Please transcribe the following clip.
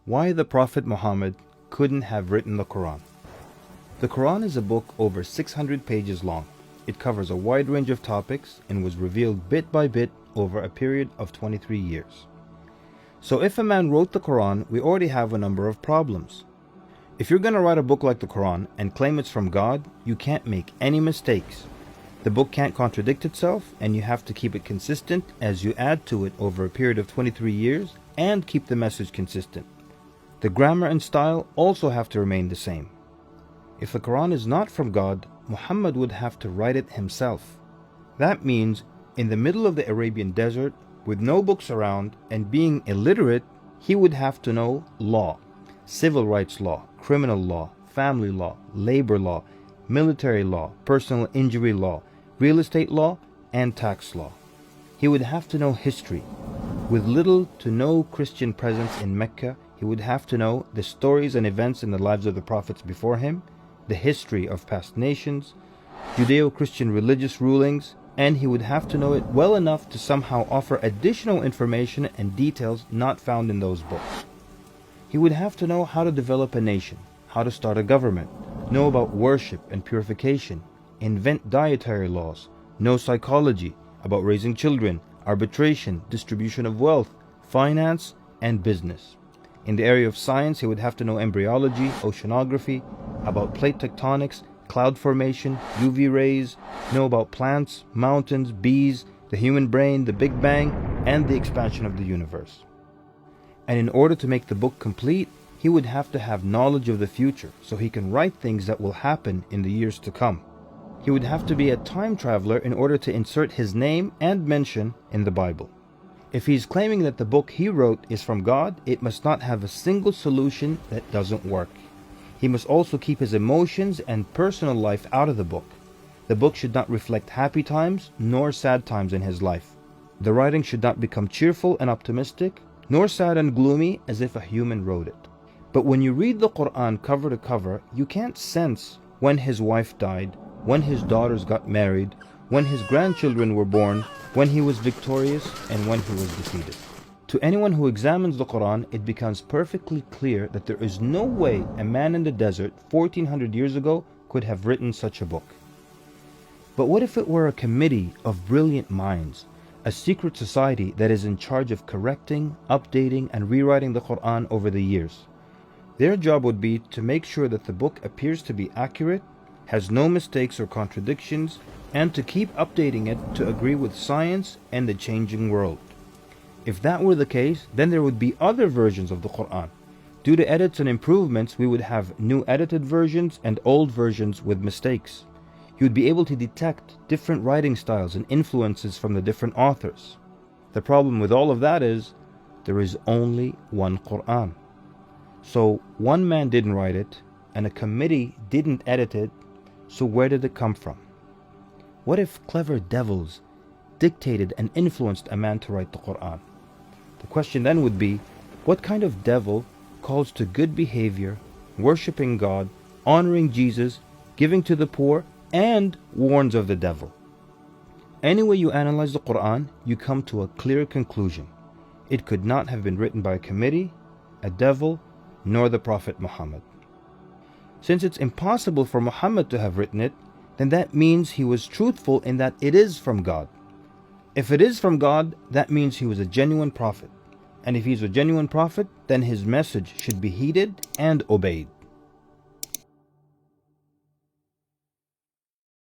Why the Prophet Muhammad couldn't have written the Quran. The Quran is a book over 600 pages long. It covers a wide range of topics and was revealed bit by bit over a period of 23 years. So if a man wrote the Quran, we already have a number of problems. If you're going to write a book like the Quran and claim it's from God, you can't make any mistakes. The book can't contradict itself, and you have to keep it consistent as you add to it over a period of 23 years and keep the message consistent. The grammar and style also have to remain the same. If the Quran is not from God, Muhammad would have to write it himself. That means in the middle of the Arabian desert, with no books around and being illiterate, he would have to know law, civil rights law, criminal law, family law, labor law, military law, personal injury law, real estate law, and tax law. He would have to know history. With little to no Christian presence in Mecca, he would have to know the stories and events in the lives of the prophets before him, the history of past nations, Judeo-Christian religious rulings, and he would have to know it well enough to somehow offer additional information and details not found in those books. He would have to know how to develop a nation, how to start a government, know about worship and purification, invent dietary laws, know psychology, about raising children, arbitration, distribution of wealth, finance, and business. In the area of science, he would have to know embryology, oceanography, about plate tectonics, cloud formation, UV rays, know about plants, mountains, bees, the human brain, the Big Bang, and the expansion of the universe. And in order to make the book complete, he would have to have knowledge of the future so he can write things that will happen in the years to come. He would have to be a time traveler in order to insert his name and mention in the Bible. If he's claiming that the book he wrote is from God, it must not have a single solution that doesn't work. He must also keep his emotions and personal life out of the book. The book should not reflect happy times nor sad times in his life. The writing should not become cheerful and optimistic, nor sad and gloomy as if a human wrote it. But when you read the Quran cover to cover, you can't sense when his wife died, when his daughters got married, when his grandchildren were born, when he was victorious, and when he was defeated. To anyone who examines the Quran, it becomes perfectly clear that there is no way a man in the desert 1400 years ago could have written such a book. But what if it were a committee of brilliant minds, a secret society that is in charge of correcting, updating, and rewriting the Quran over the years? Their job would be to make sure that the book appears to be accurate, has no mistakes or contradictions, and to keep updating it to agree with science and the changing world. If that were the case, then there would be other versions of the Quran. Due to edits and improvements, we would have new edited versions and old versions with mistakes. You would be able to detect different writing styles and influences from the different authors. The problem with all of that is, there is only one Quran. So one man didn't write it, and a committee didn't edit it, so where did it come from? What if clever devils dictated and influenced a man to write the Quran? The question then would be, what kind of devil calls to good behavior, worshipping God, honoring Jesus, giving to the poor, and warns of the devil? Any way you analyze the Quran, you come to a clear conclusion. It could not have been written by a committee, a devil, nor the Prophet Muhammad. Since it's impossible for Muhammad to have written it, then that means he was truthful in that it is from God. If it is from God, that means he was a genuine prophet. And if he's a genuine prophet, then his message should be heeded and obeyed.